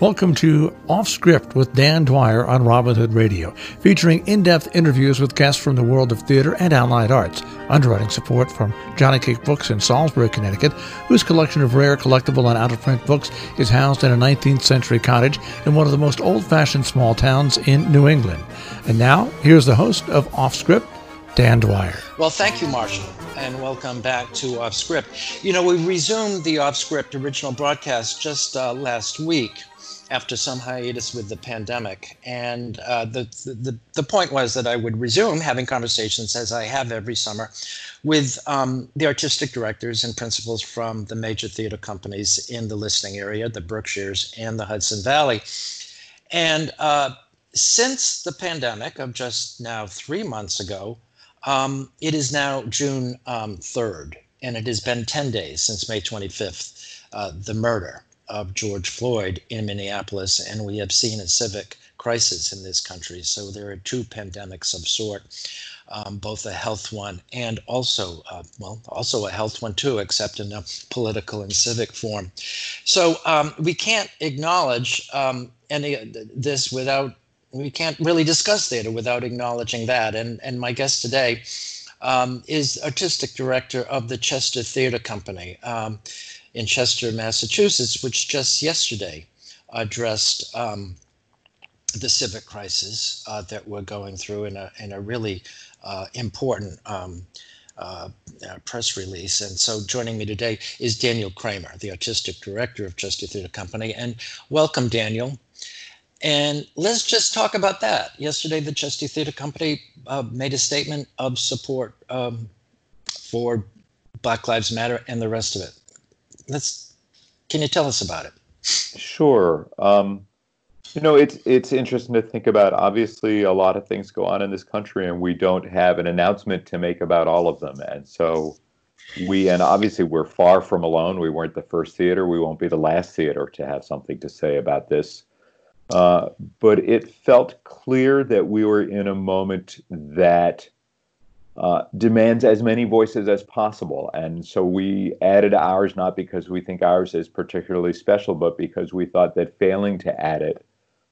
Welcome to Off Script with Dan Dwyer on Robin Hood Radio, featuring in-depth interviews with guests from the world of theater and allied arts. Underwriting support from Johnny Cake Books in Salisbury, Connecticut, whose collection of rare, collectible, and out-of-print books is housed in a 19th century cottage in one of the most old-fashioned small towns in New England. And now, here's the host of Off Script, Dan Dwyer. Well, thank you, Marshall, and welcome back to Off Script. You know, we resumed the Off Script original broadcast just last week after some hiatus with the pandemic. And the point was that I would resume having conversations, as I have every summer, with the artistic directors and principals from the major theater companies in the listening area, the Berkshires and the Hudson Valley. And since the pandemic of just now 3 months ago, it is now June 3rd, and it has been 10 days since May 25th, the murder of George Floyd in Minneapolis, and we have seen a civic crisis in this country. So there are two pandemics of sort, both a health one and also a health one too, except in a political and civic form. So we can't acknowledge this without. We can't really discuss theater without acknowledging that. And my guest today is artistic director of the Chester Theater Company in Chester, Massachusetts, which just yesterday addressed the civic crisis that we're going through in a really important press release. And so joining me today is Daniel Kramer, the artistic director of Chester Theater Company. And welcome, Daniel. And let's just talk about that. Yesterday, the Chester Theater Company made a statement of support for Black Lives Matter and the rest of it. Can you tell us about it? Sure. It's interesting to think about. Obviously, a lot of things go on in this country, and we don't have an announcement to make about all of them. And so obviously we're far from alone. We weren't the first theater. We won't be the last theater to have something to say about this. But it felt clear that we were in a moment that demands as many voices as possible. And so we added ours, not because we think ours is particularly special, but because we thought that failing to add it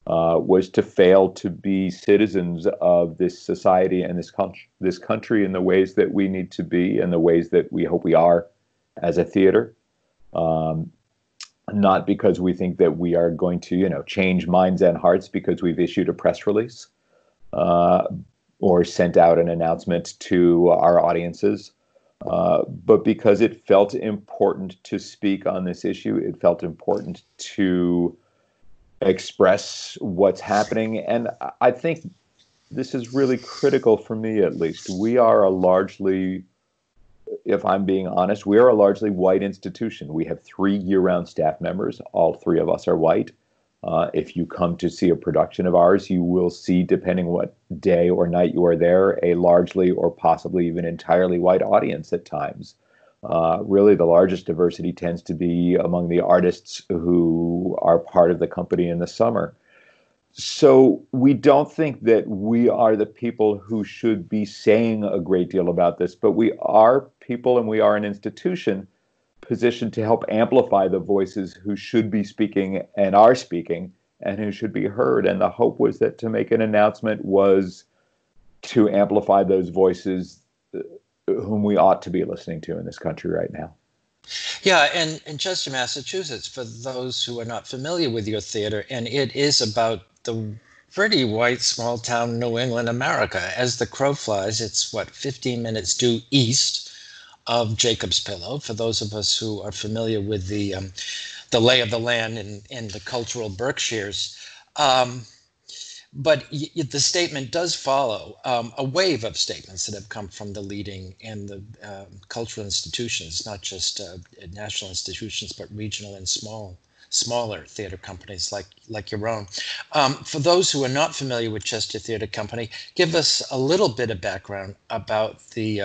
was to fail to be citizens of this society and this country in the ways that we need to be and the ways that we hope we are as a theater. Not because we think that we are going to, change minds and hearts because we've issued a press release or sent out an announcement to our audiences, but because it felt important to speak on this issue. It felt important to express what's happening. And I think this is really critical for me, at least. We are if I'm being honest, we are a largely white institution. We have 3 year-round staff members. All 3 of us are white. If you come to see a production of ours, you will see, depending what day or night you are there, a largely or possibly even entirely white audience at times. Really, the largest diversity tends to be among the artists who are part of the company in the summer. So we don't think that we are the people who should be saying a great deal about this, but we are people and we are an institution positioned to help amplify the voices who should be speaking and are speaking and who should be heard. And the hope was that to make an announcement was to amplify those voices whom we ought to be listening to in this country right now. Yeah, and in Chester, Massachusetts, for those who are not familiar with your theater, and it is about the pretty white small town New England, America. As the crow flies, it's 15 minutes due east of Jacob's Pillow. For those of us who are familiar with the lay of the land in the cultural Berkshires. But the statement does follow a wave of statements that have come from the leading and the cultural institutions, not just national institutions, but regional and smaller theater companies like your own. For those who are not familiar with Chester Theater Company, give us a little bit of background about the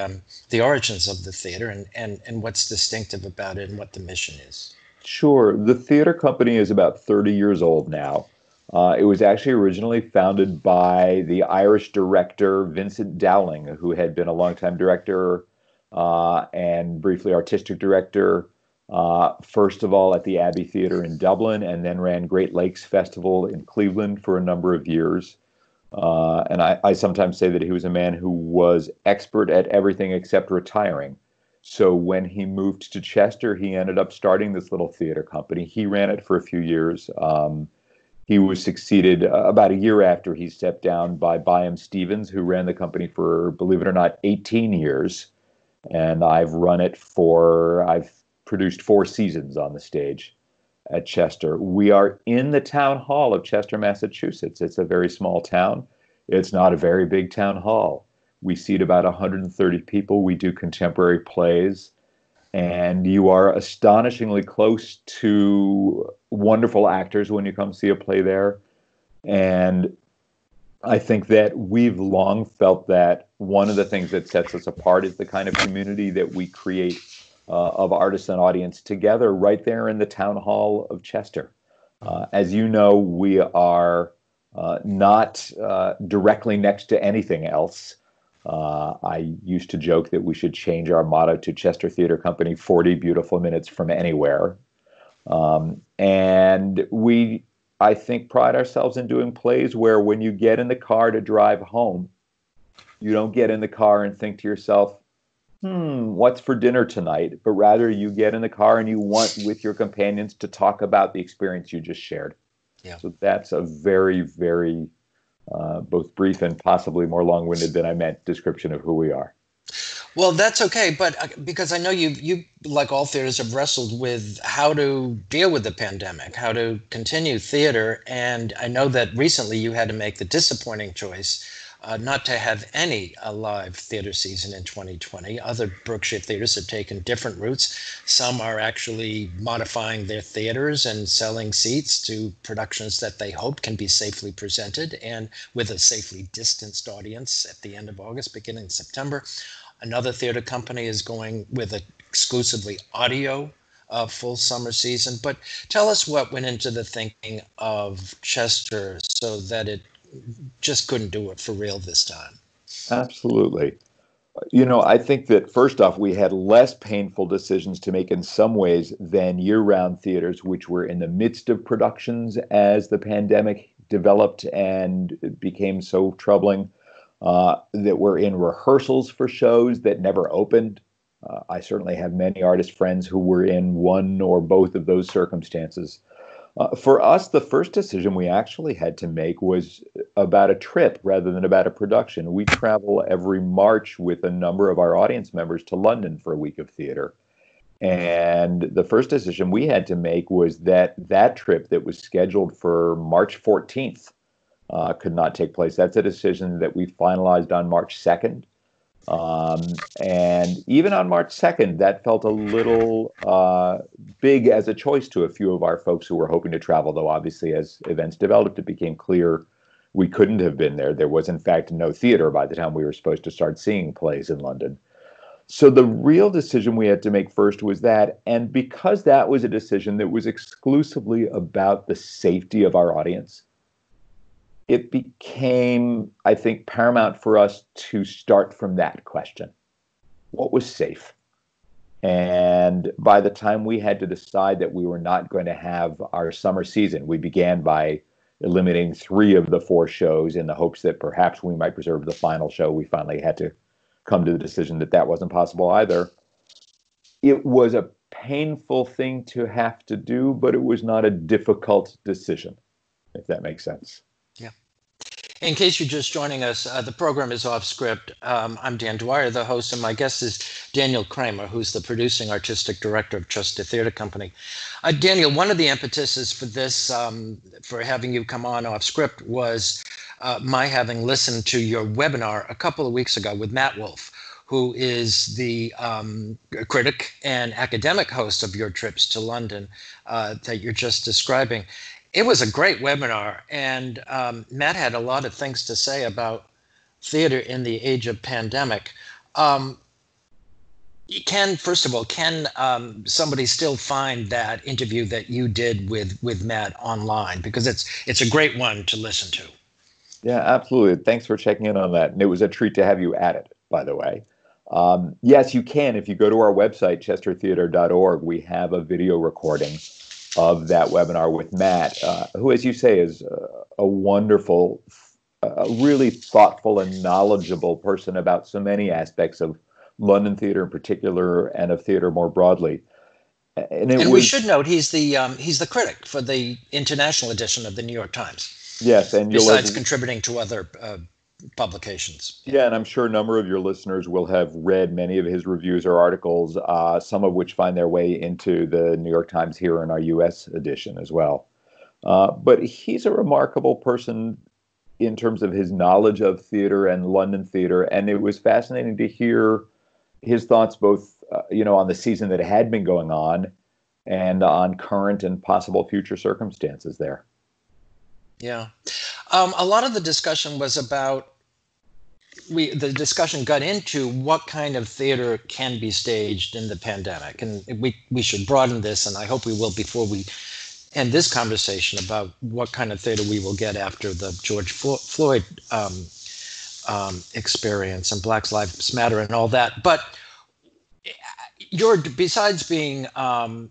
origins of the theater and what's distinctive about it and what the mission is. Sure. The theater company is about 30 years old now. It was actually originally founded by the Irish director Vincent Dowling, who had been a longtime director and briefly artistic director First of all at the Abbey Theatre in Dublin, and then ran Great Lakes Festival in Cleveland for a number of years. And I sometimes say that he was a man who was expert at everything except retiring. So when he moved to Chester, he ended up starting this little theater company. He ran it for a few years. He was succeeded about a year after he stepped down by Byam Stevens, who ran the company for, believe it or not, 18 years. And I've produced 4 seasons on the stage at Chester. We are in the town hall of Chester, Massachusetts. It's a very small town. It's not a very big town hall. We seat about 130 people. We do contemporary plays. And you are astonishingly close to wonderful actors when you come see a play there. And I think that we've long felt that one of the things that sets us apart is the kind of community that we create of artists and audience together right there in the town hall of Chester. As you know, we are not directly next to anything else. I used to joke that we should change our motto to Chester Theatre Company, 40 beautiful minutes from anywhere. And we, I think, pride ourselves in doing plays where when you get in the car to drive home, you don't get in the car and think to yourself, what's for dinner tonight? But rather you get in the car and you want with your companions to talk about the experience you just shared. Yeah. So that's a very, very both brief and possibly more long-winded than I meant description of who we are. Well, that's okay, but because I know you, like all theaters, have wrestled with how to deal with the pandemic, how to continue theater, and I know that recently you had to make the disappointing choice not to have any live theater season in 2020. Other Berkshire theaters have taken different routes. Some are actually modifying their theaters and selling seats to productions that they hope can be safely presented and with a safely distanced audience at the end of August, beginning of September. Another theater company is going with an exclusively audio full summer season. But tell us what went into the thinking of Chester so that it just couldn't do it for real this time. Absolutely. You know, I think that first off, we had less painful decisions to make in some ways than year-round theaters, which were in the midst of productions as the pandemic developed and it became so troubling, that were in rehearsals for shows that never opened. I certainly have many artist friends who were in one or both of those circumstances. For us, the first decision we actually had to make was about a trip rather than about a production. We travel every March with a number of our audience members to London for a week of theater. And the first decision we had to make was that that trip that was scheduled for March 14th could not take place. That's a decision that we finalized on March 2nd. And even on March 2nd, that felt a little big as a choice to a few of our folks who were hoping to travel, though obviously as events developed, it became clear we couldn't have been there. There was, in fact, no theater by the time we were supposed to start seeing plays in London. So the real decision we had to make first was that, and because that was a decision that was exclusively about the safety of our audience, it became, I think, paramount for us to start from that question. What was safe? And by the time we had to decide that we were not going to have our summer season, we began by eliminating 3 of the 4 shows in the hopes that perhaps we might preserve the final show. We finally had to come to the decision that that wasn't possible either. It was a painful thing to have to do, but it was not a difficult decision, if that makes sense. In case you're just joining us, the program is Off Script. I'm Dan Dwyer, the host, and my guest is Daniel Kramer, who's the producing artistic director of Chester Theatre Company. Daniel, one of the impetuses for this, for having you come on Off Script, was my having listened to your webinar a couple of weeks ago with Matt Wolf, who is the critic and academic host of your trips to London that you're just describing. It was a great webinar, and Matt had a lot of things to say about theater in the age of pandemic. First of all, can somebody still find that interview that you did with Matt online? Because it's a great one to listen to. Yeah, absolutely. Thanks for checking in on that. And it was a treat to have you at it, by the way. Yes, you can. If you go to our website, chestertheater.org, we have a video recording of that webinar with Matt, who, as you say, is a wonderful, really thoughtful and knowledgeable person about so many aspects of London theater in particular and of theater more broadly. And we should note he's the critic for the international edition of the New York Times. Yes, and besides contributing to other publications. Yeah, and I'm sure a number of your listeners will have read many of his reviews or articles, some of which find their way into the New York Times here in our U.S. edition as well. But he's a remarkable person in terms of his knowledge of theater and London theater, and it was fascinating to hear his thoughts both on the season that had been going on and on current and possible future circumstances there. Yeah. A lot of the discussion was about, the discussion got into what kind of theater can be staged in the pandemic. And we should broaden this, and I hope we will before we end this conversation, about what kind of theater we will get after the George Floyd experience and Black Lives Matter and all that. But besides being a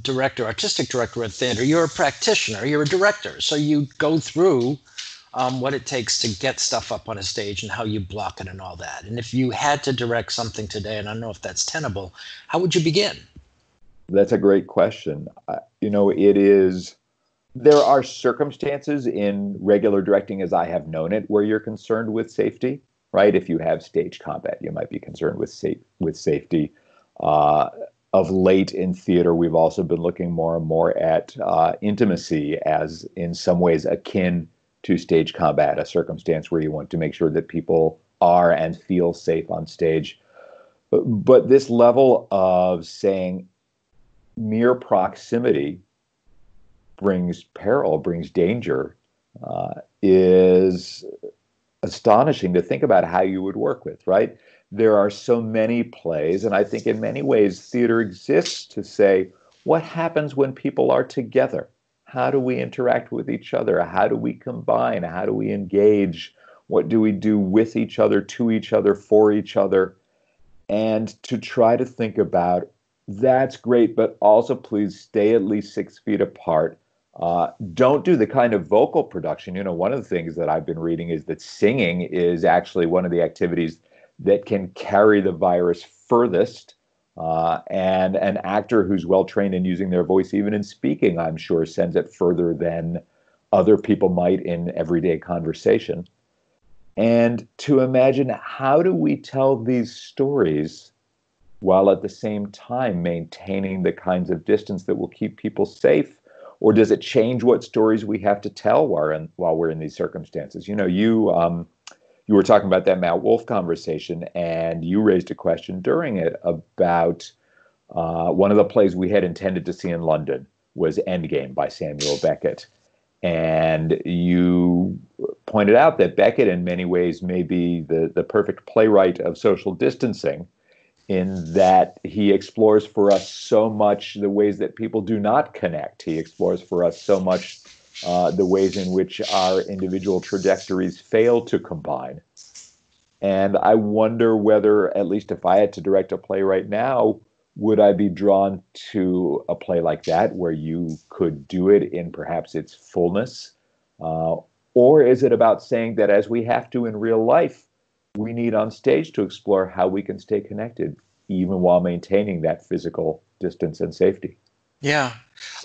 director, artistic director at theater, you're a practitioner, you're a director. So you go through what it takes to get stuff up on a stage and how you block it and all that. And if you had to direct something today, and I don't know if that's tenable, how would you begin? That's a great question. There are circumstances in regular directing, as I have known it, where you're concerned with safety, right? If you have stage combat, you might be concerned with safety. Of late in theater, we've also been looking more and more at intimacy as in some ways akin to stage combat, a circumstance where you want to make sure that people are and feel safe on stage. But this level of saying mere proximity brings peril, brings danger, is astonishing to think about how you would work with, right? There are so many plays, and I think in many ways theater exists to say, what happens when people are together? How do we interact with each other? How do we combine? How do we engage? What do we do with each other, to each other, for each other? And to try to think about, that's great, but also please stay at least 6 feet apart. Don't do the kind of vocal production. One of the things that I've been reading is that singing is actually one of the activities that can carry the virus furthest. And an actor who's well-trained in using their voice, even in speaking, I'm sure, sends it further than other people might in everyday conversation. And to imagine, how do we tell these stories while at the same time maintaining the kinds of distance that will keep people safe? Or does it change what stories we have to tell while we're in these circumstances? You were talking about that Matt Wolf conversation, and you raised a question during it about one of the plays we had intended to see in London was Endgame by Samuel Beckett. And you pointed out that Beckett in many ways may be the perfect playwright of social distancing, in that he explores for us so much the ways that people do not connect. He explores for us so much the ways in which our individual trajectories fail to combine. And I wonder whether, at least if I had to direct a play right now, would I be drawn to a play like that where you could do it in perhaps its fullness? Or is it about saying that, as we have to in real life, we need on stage to explore how we can stay connected, even while maintaining that physical distance and safety? Yeah.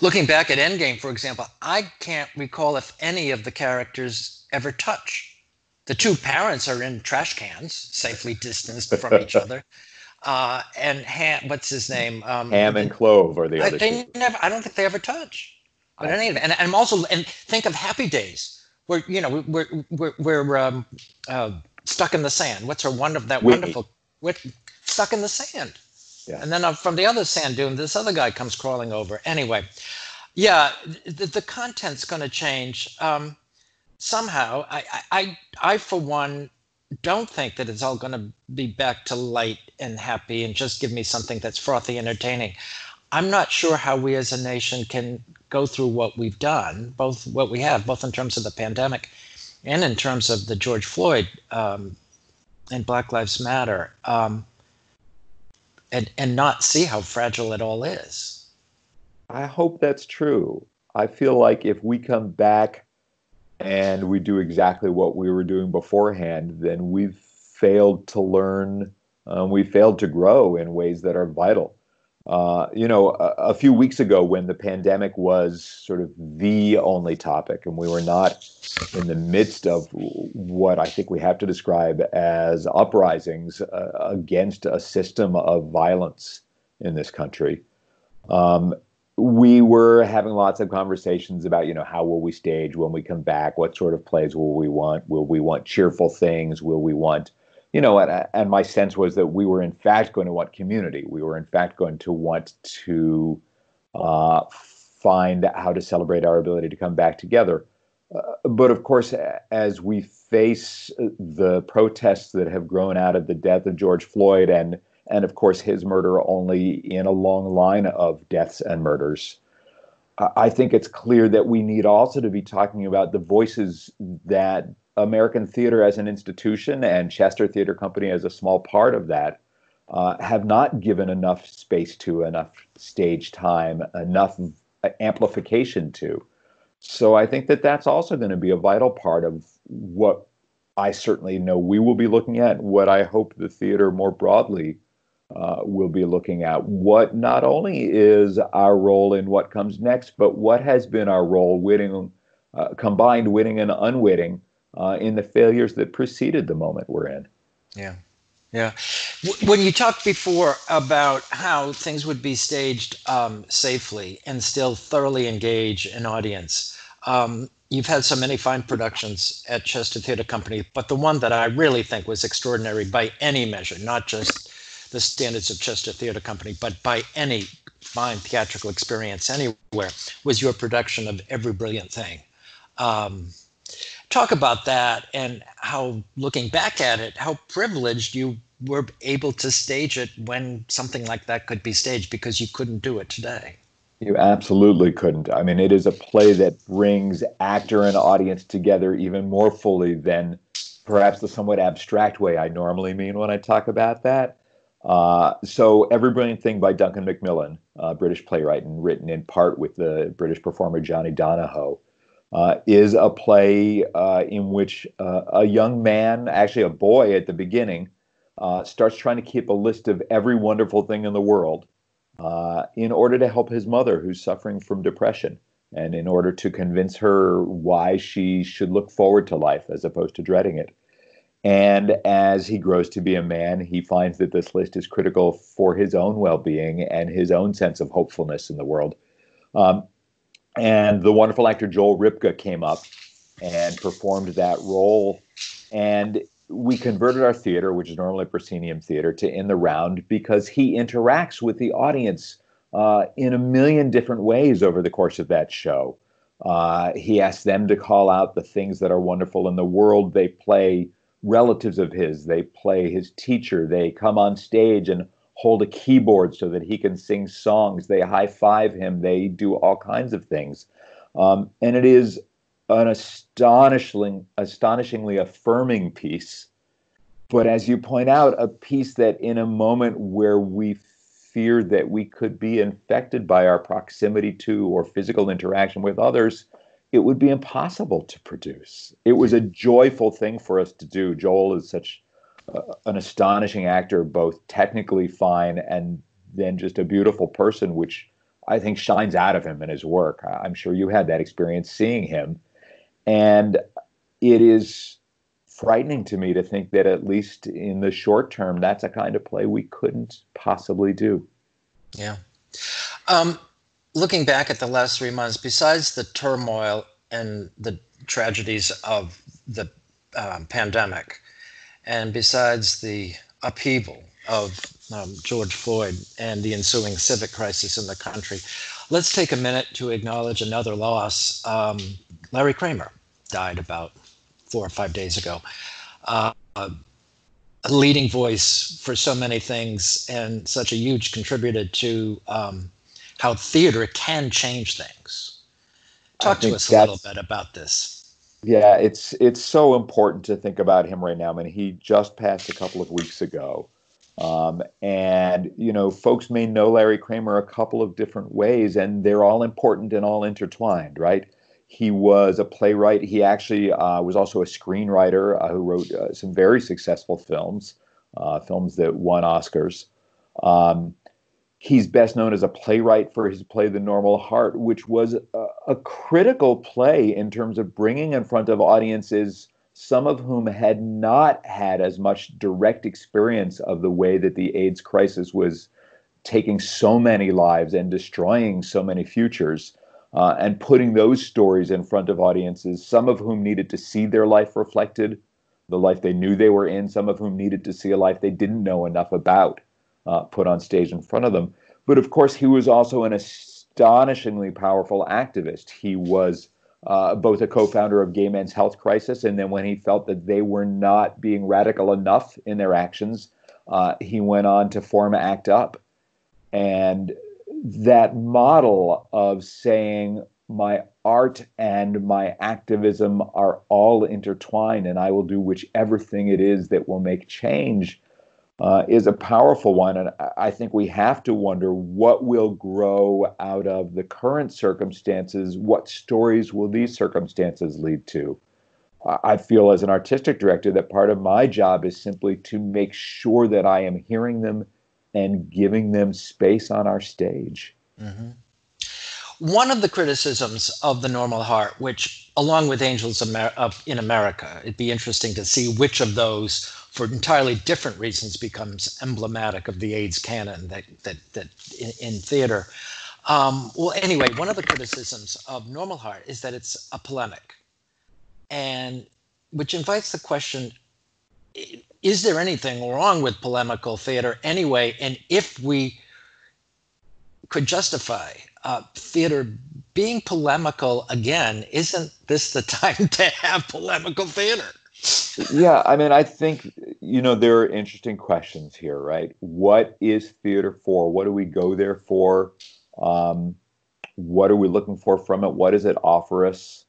Looking back at Endgame, for example, I can't recall if any of the characters ever touch. The two parents are in trash cans, safely distanced from each other. And what's his name? Ham and Clove are the other two. I don't think they ever touch. But any of it. And I'm also, and think of Happy Days, where we're stuck in the sand. What's her wonderful stuck in the sand. Yeah. And then from the other sand dune, this other guy comes crawling over. Anyway, yeah, the content's going to change somehow. I for one don't think that it's all going to be back to light and happy and just give me something that's frothy, entertaining. I'm not sure how we as a nation can go through what we've done, both in terms of the pandemic and in terms of the George Floyd and Black Lives Matter, and not see how fragile it all is. I hope that's true. I feel like if we come back and we do exactly what we were doing beforehand, then we've failed to learn, we failed to grow in ways that are vital. A few weeks ago when the pandemic was sort of the only topic and we were not in the midst of what I think we have to describe as uprisings against a system of violence in this country, we were having lots of conversations about, how will we stage when we come back? What sort of plays will we want? Will we want cheerful things? Will we want, and my sense was that we were in fact going to want community. We were in fact going to want to find how to celebrate our ability to come back together. But of course, as we face the protests that have grown out of the death of George Floyd and of course his murder only in a long line of deaths and murders, I think it's clear that we need also to be talking about the voices that American theater as an institution and Chester Theater Company as a small part of that have not given enough space to, enough stage time, enough amplification to. So I think that that's also going to be a vital part of what I certainly know we will be looking at, what I hope the theater more broadly will be looking at. What not only is our role in what comes next, but what has been our role combined witting and unwitting in the failures that preceded the moment we're in. Yeah. Yeah. When you talked before about how things would be staged safely and still thoroughly engage an audience, you've had so many fine productions at Chester Theater Company, but the one that I really think was extraordinary by any measure, not just the standards of Chester Theater Company, but by any fine theatrical experience anywhere, was your production of Every Brilliant Thing. Talk about that and how, looking back at it, how privileged you were able to stage it when something like that could be staged, because you couldn't do it today. You absolutely couldn't. I mean, it is a play that brings actor and audience together even more fully than perhaps the somewhat abstract way I normally mean when I talk about that. So Every Brilliant Thing by Duncan Macmillan, British playwright and written in part with the British performer Johnny Donahoe, is a play in which a young man, actually a boy at the beginning, starts trying to keep a list of every wonderful thing in the world in order to help his mother, who's suffering from depression, and in order to convince her why she should look forward to life as opposed to dreading it. And as he grows to be a man, he finds that this list is critical for his own well-being and his own sense of hopefulness in the world. And the wonderful actor Joel Ripka came up and performed that role. And we converted our theater, which is normally a proscenium theater, to In the Round because he interacts with the audience in a million different ways over the course of that show. He asks them to call out the things that are wonderful in the world. They play relatives of his. They play his teacher. They come on stage and hold a keyboard so that he can sing songs. They high-five him. They do all kinds of things. And it is an astonishingly affirming piece. But as you point out, a piece that in a moment where we feared that we could be infected by our proximity to or physical interaction with others, it would be impossible to produce. It was a joyful thing for us to do. Joel is such an astonishing actor, both technically fine and then just a beautiful person, which I think shines out of him in his work. I'm sure you had that experience seeing him. And it is frightening to me to think that at least in the short term, that's a kind of play we couldn't possibly do. Yeah. Looking back at the last 3 months, besides the turmoil and the tragedies of the pandemic, and besides the upheaval of George Floyd and the ensuing civic crisis in the country, let's take a minute to acknowledge another loss. Larry Kramer died about 4 or 5 days ago. A leading voice for so many things and such a huge contributor to how theater can change things. Talk to us a little bit about this. Yeah, it's so important to think about him right now. I mean, he just passed a couple of weeks ago. And, folks may know Larry Kramer a couple of different ways, and they're all important and all intertwined, right? He was a playwright. He actually was also a screenwriter who wrote some very successful films, films that won Oscars. Um, he's best known as a playwright for his play The Normal Heart, which was a critical play in terms of bringing in front of audiences, some of whom had not had as much direct experience of the way that the AIDS crisis was taking so many lives and destroying so many futures, and putting those stories in front of audiences, some of whom needed to see their life reflected, the life they knew they were in, some of whom needed to see a life they didn't know enough about, put on stage in front of them. But of course, he was also an astonishingly powerful activist. He was both a co-founder of Gay Men's Health Crisis, and then when he felt that they were not being radical enough in their actions, he went on to form ACT UP. And that model of saying my art and my activism are all intertwined, and I will do whichever thing it is that will make change, is a powerful one. And I think we have to wonder what will grow out of the current circumstances. What stories will these circumstances lead to? I feel as an artistic director that part of my job is simply to make sure that I am hearing them and giving them space on our stage. Mm-hmm. One of the criticisms of The Normal Heart, which along with Angels in America, it'd be interesting to see which of those, for entirely different reasons, becomes emblematic of the AIDS canon that in theater. Well, anyway, one of the criticisms of Normal Heart is that it's a polemic, and which invites the question, is there anything wrong with polemical theater anyway? And if we could justify theater being polemical again, isn't this the time to have polemical theater? Yeah, I mean, I think, there are interesting questions here, right? What is theater for? What do we go there for? What are we looking for from it? What does it offer us?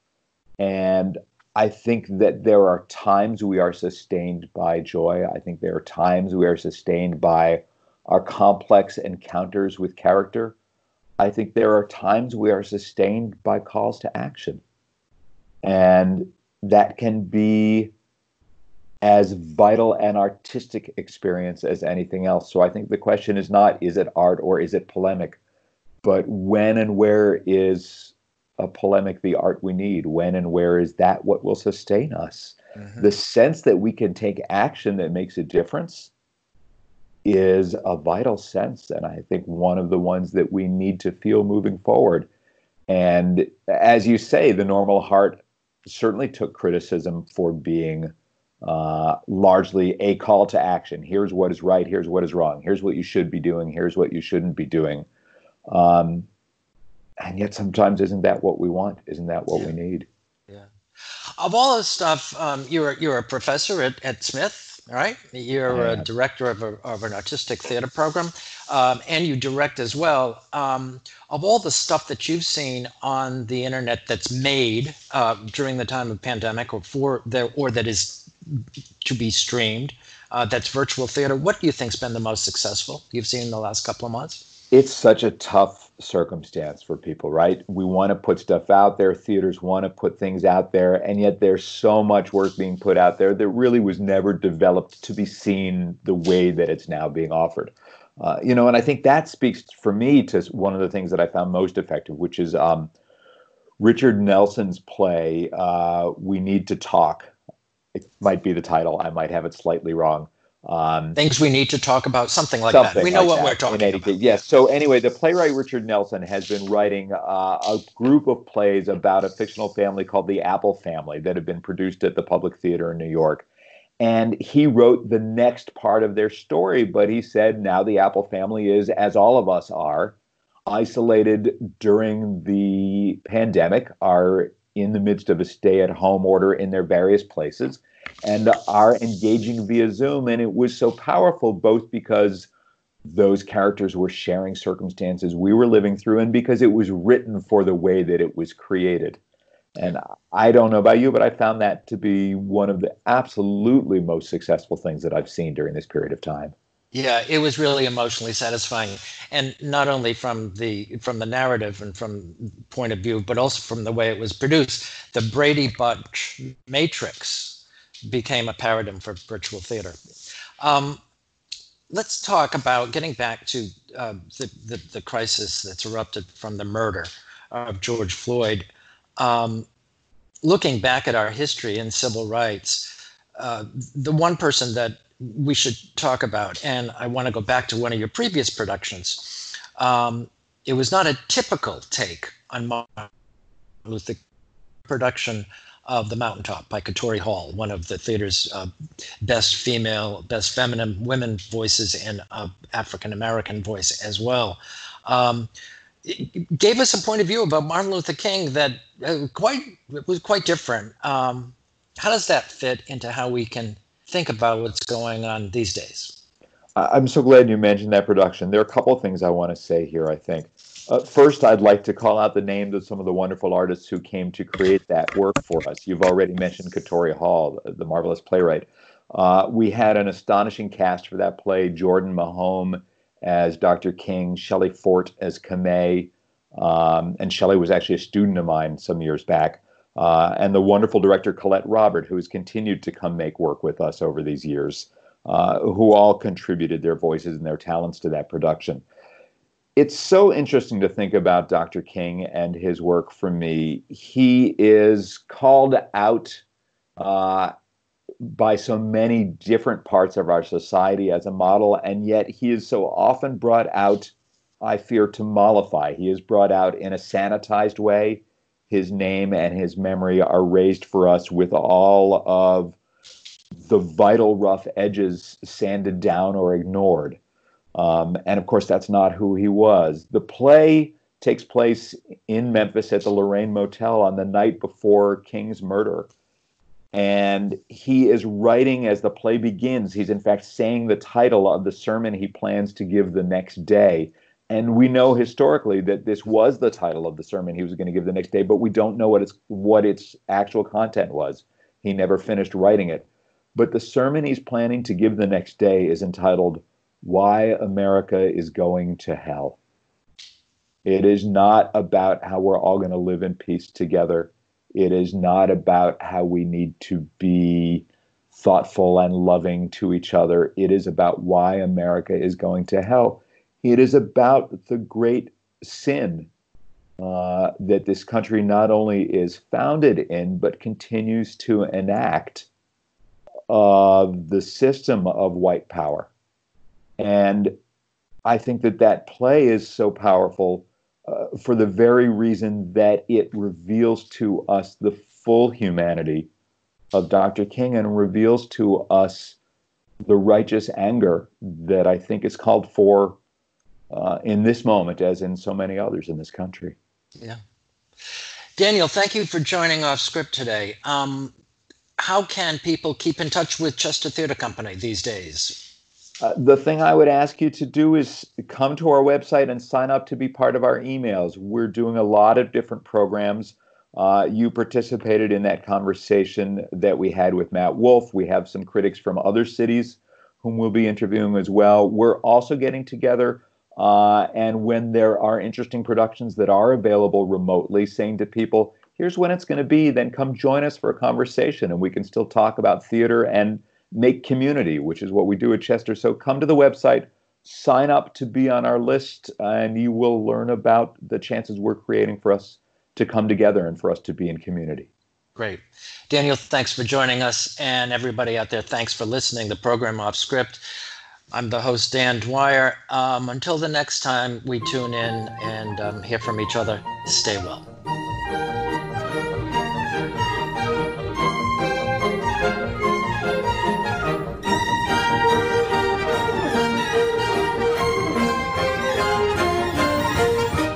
And I think that there are times we are sustained by joy. I think there are times we are sustained by our complex encounters with character. I think there are times we are sustained by calls to action. And that can be as vital an artistic experience as anything else. So I think the question is not, is it art or is it polemic? But when and where is a polemic the art we need? When and where is that what will sustain us? Mm-hmm. The sense that we can take action that makes a difference is a vital sense, and I think one of the ones that we need to feel moving forward. And as you say, The Normal Heart certainly took criticism for being largely a call to action. Here's what is right, here's what is wrong, here's what you should be doing, here's what you shouldn't be doing. And yet sometimes isn't that what we want? Isn't that what we need? Yeah. Of all this stuff, you're a professor at Smith, right? You're a director of an artistic theater program, and you direct as well. Of all the stuff that you've seen on the internet that's made during the time of pandemic, or that is to be streamed, that's virtual theater, what do you think's been the most successful you've seen in the last couple of months? It's such a tough circumstance for people, right? We want to put stuff out there. Theaters want to put things out there. And yet there's so much work being put out there that really was never developed to be seen the way that it's now being offered. And I think that speaks for me to one of the things that I found most effective, which is Richard Nelson's play, We Need to Talk. It might be the title. I might have it slightly wrong. Things we need to talk about, something like that. We know what we're talking about. Yes. So anyway, the playwright Richard Nelson has been writing a group of plays about a fictional family called the Apple Family that have been produced at the Public Theater in New York. And he wrote the next part of their story, but he said now the Apple Family is, as all of us are, isolated during the pandemic, are in the midst of a stay-at-home order in their various places, and are engaging via Zoom. And it was so powerful, both because those characters were sharing circumstances we were living through, and because it was written for the way that it was created. And I don't know about you, but I found that to be one of the absolutely most successful things that I've seen during this period of time. Yeah, it was really emotionally satisfying, and not only from the narrative and from point of view, but also from the way it was produced. The Brady Bunch Matrix became a paradigm for virtual theater. Let's talk about getting back to the crisis that's erupted from the murder of George Floyd. Looking back at our history in civil rights, the one person that we should talk about, and I want to go back to one of your previous productions. It was not a typical take on Martin Luther King production of The Mountaintop by Katori Hall, one of the theater's best female, best feminine women voices, and African-American voice as well. It gave us a point of view about Martin Luther King that was quite different. How does that fit into how we can think about what's going on these days? I'm so glad you mentioned that production. There are a couple of things I want to say here, I think. First, I'd like to call out the names of some of the wonderful artists who came to create that work for us. You've already mentioned Katori Hall, the marvelous playwright. We had an astonishing cast for that play: Jordan Mahome as Dr. King, Shelley Fort as Kamei, and Shelley was actually a student of mine some years back, and the wonderful director Colette Robert, who has continued to come make work with us over these years, who all contributed their voices and their talents to that production. It's so interesting to think about Dr. King and his work for me. He is called out by so many different parts of our society as a model, and yet he is so often brought out, I fear, to mollify. He is brought out in a sanitized way. His name and his memory are raised for us with all of the vital rough edges sanded down or ignored. And of course, that's not who he was. The play takes place in Memphis at the Lorraine Motel on the night before King's murder. And he is writing as the play begins. He's in fact saying the title of the sermon he plans to give the next day. And we know historically that this was the title of the sermon he was going to give the next day, but we don't know what its actual content was. He never finished writing it. But the sermon he's planning to give the next day is entitled, "Why America is Going to Hell." It is not about how we're all going to live in peace together. It is not about how we need to be thoughtful and loving to each other. It is about why America is going to hell. It is about the great sin that this country not only is founded in, but continues to enact of the system of white power. And I think that play is so powerful for the very reason that it reveals to us the full humanity of Dr. King and reveals to us the righteous anger that I think is called for in this moment, as in so many others in this country. Yeah. Daniel, thank you for joining Off Script today. How can people keep in touch with Chester Theatre Company these days? The thing I would ask you to do is come to our website and sign up to be part of our emails. We're doing a lot of different programs. You participated in that conversation that we had with Matt Wolf. We have some critics from other cities whom we'll be interviewing as well. We're also getting together, and when there are interesting productions that are available remotely, saying to people, here's when it's going to be, then come join us for a conversation, and we can still talk about theater and make community, which is what we do at Chester. So come to the website, sign up to be on our list, and you will learn about the chances we're creating for us to come together and for us to be in community. Great. Daniel, thanks for joining us. And everybody out there, thanks for listening. The program Off Script. I'm the host, Dan Dwyer. Until the next time we tune in and hear from each other, stay well.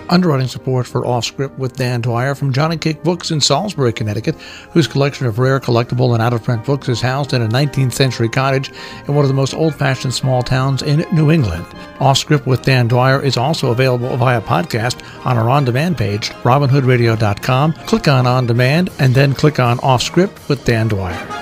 Underwriting support for Off Script with Dan Dwyer from Johnny Cake Books in Salisbury, Connecticut, whose collection of rare, collectible, and out-of-print books is housed in a 19th century cottage in one of the most old-fashioned small towns in New England. Off Script with Dan Dwyer is also available via podcast on our on-demand page, robinhoodradio.com. Click on On Demand, and then click on Off Script with Dan Dwyer.